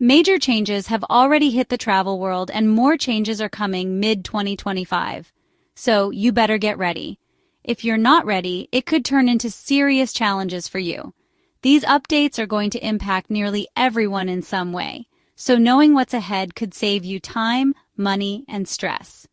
Major changes have already hit the travel world and more changes are coming mid-2025. So you better get ready. If you're not ready, it could turn into serious challenges for you. These updates are going to impact nearly everyone in some way, so knowing what's ahead could save you time, money, and stress.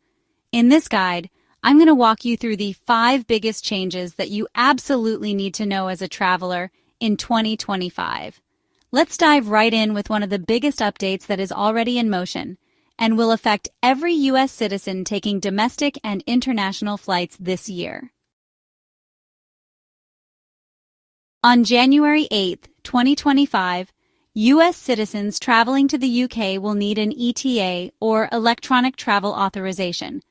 In this guide, I'm going to walk you through the 5 biggest changes that you absolutely need to know as a traveler in 2025. Let's dive right in with one of the biggest updates that is already in motion and will affect every U.S. citizen taking domestic and international flights this year. On January 8, 2025, U.S. citizens traveling to the U.K. will need an ETA or Electronic Travel Authorization.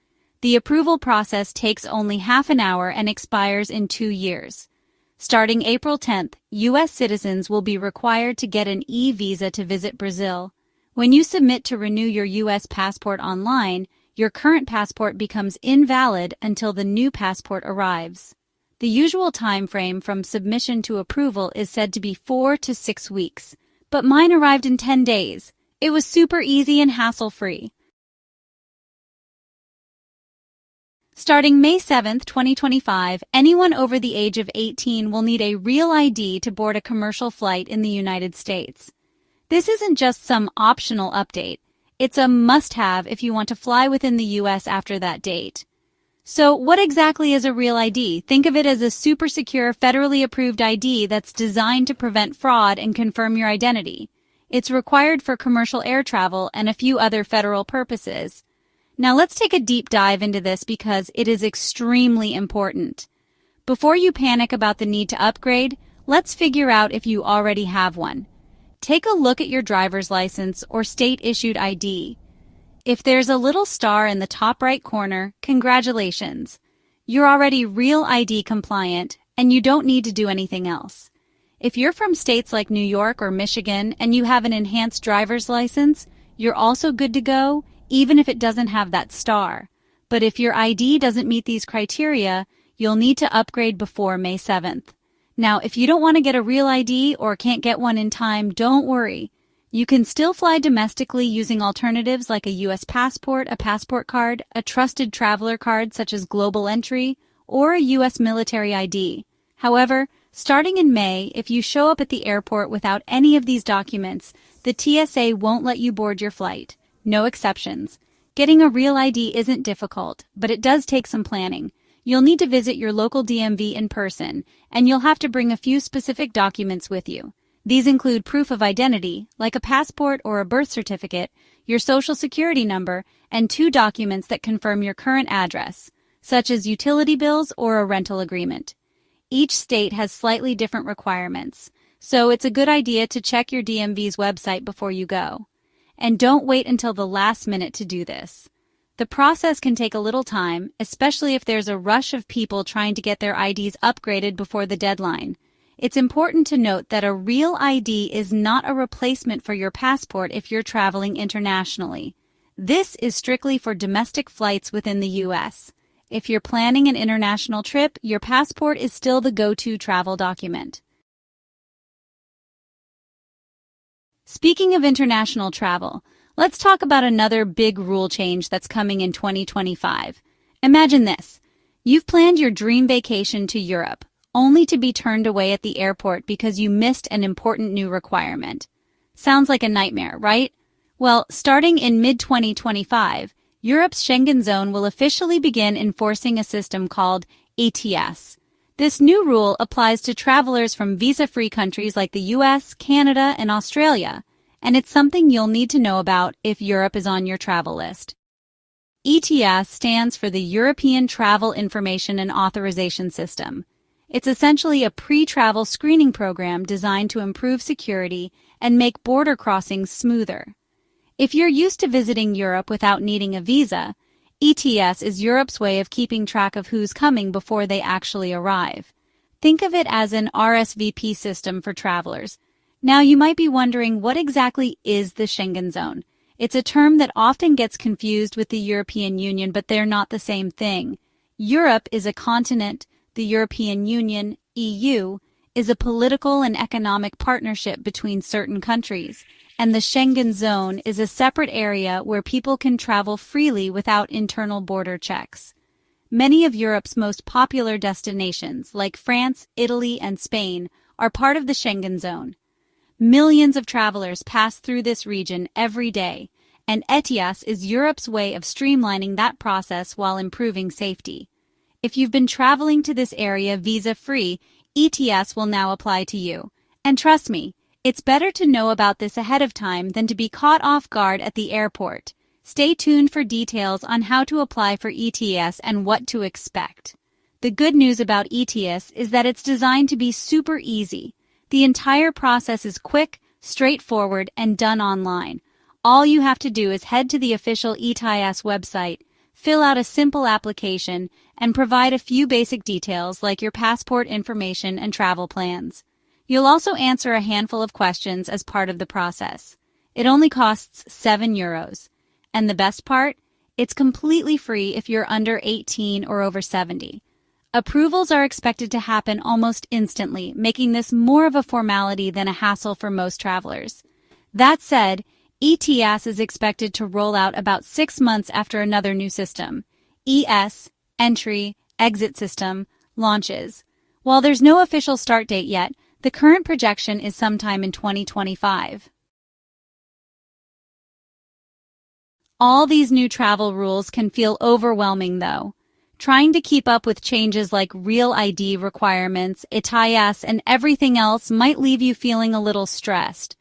The approval process takes only half an hour and expires in 2 years. Starting April 10th, U.S. citizens will be required to get an e-visa to visit Brazil. When you submit to renew your U.S. passport online, your current passport becomes invalid until the new passport arrives. The usual time frame from submission to approval is said to be 4 to 6 weeks, but mine arrived in 10 days. It was super easy and hassle-free. Starting May 7, 2025, anyone over the age of 18 will need a real ID to board a commercial flight in the United States. This isn't just some optional update. It's a must-have if you want to fly within the U.S. after that date. So what exactly is a real ID? Think of it as a super secure, federally approved ID that's designed to prevent fraud and confirm your identity. It's required for commercial air travel and a few other federal purposes. Now let's take a deep dive into this because it is extremely important. Before you panic about the need to upgrade, let's figure out if you already have one. Take a look at your driver's license or state-issued ID. If there's a little star in the top right corner, congratulations. You're already Real ID compliant and you don't need to do anything else. If you're from states like New York or Michigan and you have an enhanced driver's license, you're also good to go, even if it doesn't have that star. But if your ID doesn't meet these criteria, you'll need to upgrade before May 7th. Now, if you don't want to get a real ID or can't get one in time, don't worry. You can still fly domestically using alternatives like a U.S. passport, a passport card, a trusted traveler card such as Global Entry, or a U.S. military ID. However, starting in May, if you show up at the airport without any of these documents, the TSA won't let you board your flight. No exceptions. Getting a real ID isn't difficult, but it does take some planning. You'll need to visit your local DMV in person, and you'll have to bring a few specific documents with you. These include proof of identity, like a passport or a birth certificate, your social security number, and 2 documents that confirm your current address, such as utility bills or a rental agreement. Each state has slightly different requirements, so it's a good idea to check your DMV's website before you go. And don't wait until the last minute to do this. The process can take a little time, especially if there's a rush of people trying to get their IDs upgraded before the deadline. It's important to note that a real ID is not a replacement for your passport if you're traveling internationally. This is strictly for domestic flights within the U.S. If you're planning an international trip, your passport is still the go-to travel document. Speaking of international travel, let's talk about another big rule change that's coming in 2025. Imagine this. You've planned your dream vacation to Europe, only to be turned away at the airport because you missed an important new requirement. Sounds like a nightmare, right? Well, starting in mid-2025, Europe's Schengen zone will officially begin enforcing a system called ETIAS. This new rule applies to travelers from visa-free countries like the US, Canada, and Australia, and it's something you'll need to know about if Europe is on your travel list. ETIAS stands for the European Travel Information and Authorization System. It's essentially a pre-travel screening program designed to improve security and make border crossings smoother. If you're used to visiting Europe without needing a visa, ETIAS is Europe's way of keeping track of who's coming before they actually arrive. Think of it as an RSVP system for travelers. Now, you might be wondering, what exactly is the Schengen zone? It's a term that often gets confused with the European Union, but they're not the same thing. Europe is a continent. The European Union, EU, is a political and economic partnership between certain countries, and the Schengen zone is a separate area where people can travel freely without internal border checks. Many of Europe's most popular destinations, like France, Italy, and Spain, are part of the Schengen zone. Millions of travelers pass through this region every day, and ETIAS is Europe's way of streamlining that process while improving safety. If you've been traveling to this area visa-free, ETIAS will now apply to you. And trust me, it's better to know about this ahead of time than to be caught off guard at the airport. Stay tuned for details on how to apply for ETIAS and what to expect. The good news about ETIAS is that it's designed to be super easy. The entire process is quick, straightforward, and done online. All you have to do is head to the official ETIAS website, fill out a simple application, and provide a few basic details like your passport information and travel plans. You'll also answer a handful of questions as part of the process. It only costs €7. And the best part? It's completely free if you're under 18 or over 70. Approvals are expected to happen almost instantly, making this more of a formality than a hassle for most travelers. That said, ETIAS is expected to roll out about 6 months after another new system, ES, Entry, Exit System, launches. While there's no official start date yet, the current projection is sometime in 2025. All these new travel rules can feel overwhelming, though. Trying to keep up with changes like real ID requirements, ETIAS, and everything else might leave you feeling a little stressed.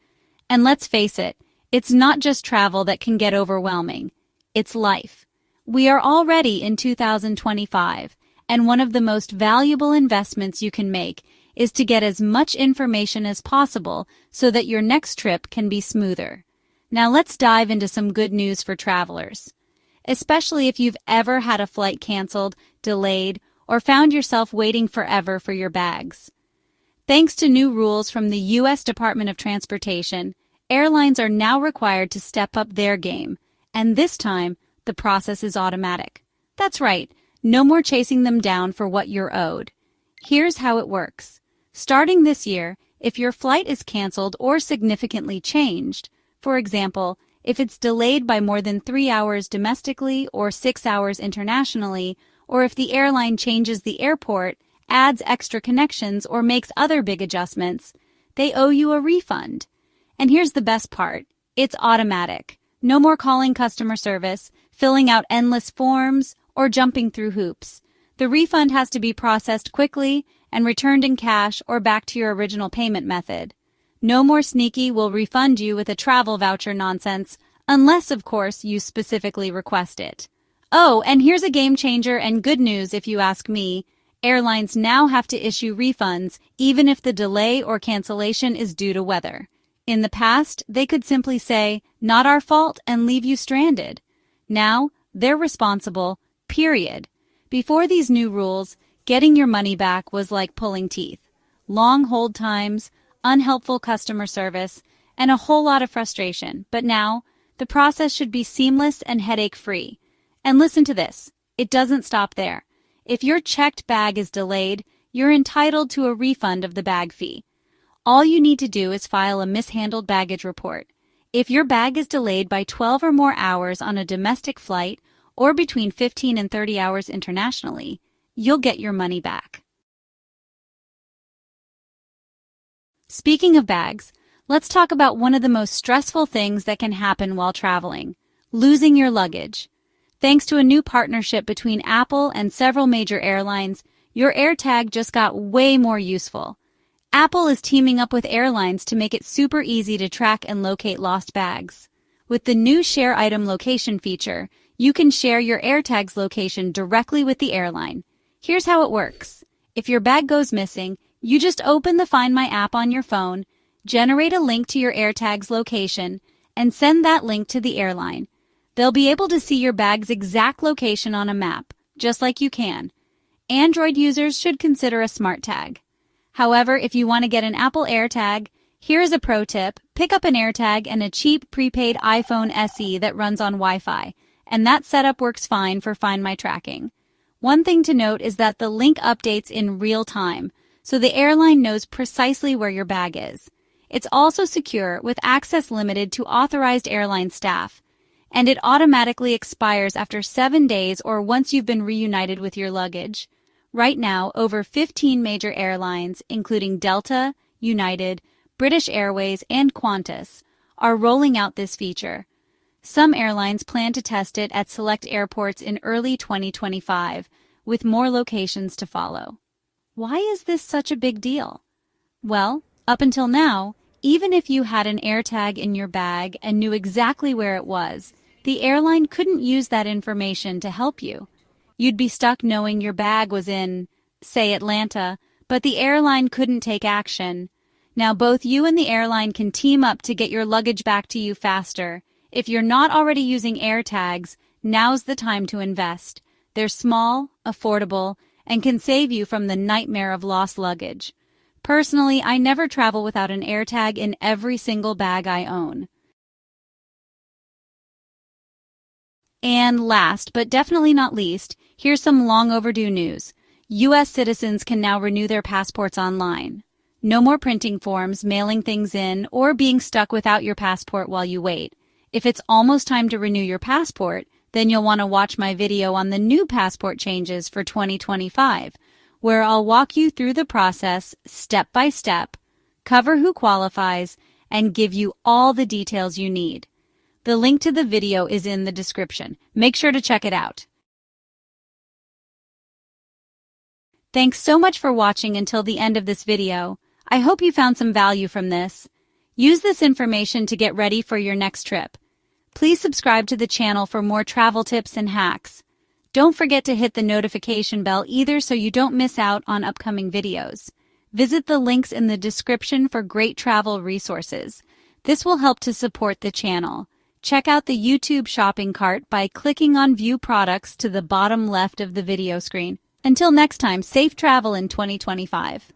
And let's face it, it's not just travel that can get overwhelming. It's life. We are already in 2025, and one of the most valuable investments you can make is to get as much information as possible so that your next trip can be smoother. Now let's dive into some good news for travelers, especially if you've ever had a flight canceled, delayed, or found yourself waiting forever for your bags. Thanks to new rules from the U.S. Department of Transportation, airlines are now required to step up their game, and this time, the process is automatic. That's right, no more chasing them down for what you're owed. Here's how it works. Starting this year, if your flight is canceled or significantly changed, for example, if it's delayed by more than 3 hours domestically or 6 hours internationally, or if the airline changes the airport, adds extra connections, or makes other big adjustments, they owe you a refund. And here's the best part. It's automatic. No more calling customer service, filling out endless forms, or jumping through hoops. The refund has to be processed quickly and returned in cash or back to your original payment method. No more sneaky "will refund you with a travel voucher" nonsense, unless, of course, you specifically request it. Oh, and here's a game changer and good news if you ask me. Airlines now have to issue refunds even if the delay or cancellation is due to weather. In the past, they could simply say, "Not our fault," and leave you stranded. Now, they're responsible, period. Before these new rules, getting your money back was like pulling teeth. Long hold times, unhelpful customer service, and a whole lot of frustration. But now, the process should be seamless and headache-free. And listen to this. It doesn't stop there. If your checked bag is delayed, you're entitled to a refund of the bag fee. All you need to do is file a mishandled baggage report. If your bag is delayed by 12 or more hours on a domestic flight, or between 15 and 30 hours internationally, you'll get your money back. Speaking of bags, let's talk about one of the most stressful things that can happen while traveling: losing your luggage. Thanks to a new partnership between Apple and several major airlines, your AirTag just got way more useful. Apple is teaming up with Airlines to make it super easy to track and locate lost bags. With the new Share Item Location feature, you can share your AirTag's location directly with the airline. Here's how it works. If your bag goes missing, you just open the Find My app on your phone, generate a link to your AirTag's location, and send that link to the airline. They'll be able to see your bag's exact location on a map, just like you can. Android users should consider a smart tag. However, if you want to get an Apple AirTag, here's a pro tip. Pick up an AirTag and a cheap prepaid iPhone SE that runs on Wi-Fi, and that setup works fine for Find My tracking. One thing to note is that the link updates in real time, so the airline knows precisely where your bag is. It's also secure, with access limited to authorized airline staff, and it automatically expires after 7 days or once you've been reunited with your luggage. Right now, over 15 major airlines, including Delta, United, British Airways, and Qantas, are rolling out this feature. Some airlines plan to test it at select airports in early 2025, with more locations to follow. Why is this such a big deal? Well, up until now, even if you had an AirTag in your bag and knew exactly where it was, the airline couldn't use that information to help you. You'd be stuck knowing your bag was in, say, Atlanta, but the airline couldn't take action. Now both you and the airline can team up to get your luggage back to you faster. If you're not already using AirTags, now's the time to invest. They're small, affordable, and can save you from the nightmare of lost luggage. Personally, I never travel without an AirTag in every single bag I own. And last, but definitely not least, here's some long overdue news. U.S. citizens can now renew their passports online. No more printing forms, mailing things in, or being stuck without your passport while you wait. If it's almost time to renew your passport, then you'll want to watch my video on the new passport changes for 2025, where I'll walk you through the process step by step, cover who qualifies, and give you all the details you need. The link to the video is in the description. Make sure to check it out. Thanks so much for watching until the end of this video. I hope you found some value from this. Use this information to get ready for your next trip. Please subscribe to the channel for more travel tips and hacks. Don't forget to hit the notification bell either so you don't miss out on upcoming videos. Visit the links in the description for great travel resources. This will help to support the channel. Check out the YouTube shopping cart by clicking on View Products to the bottom left of the video screen. Until next time, safe travel in 2025.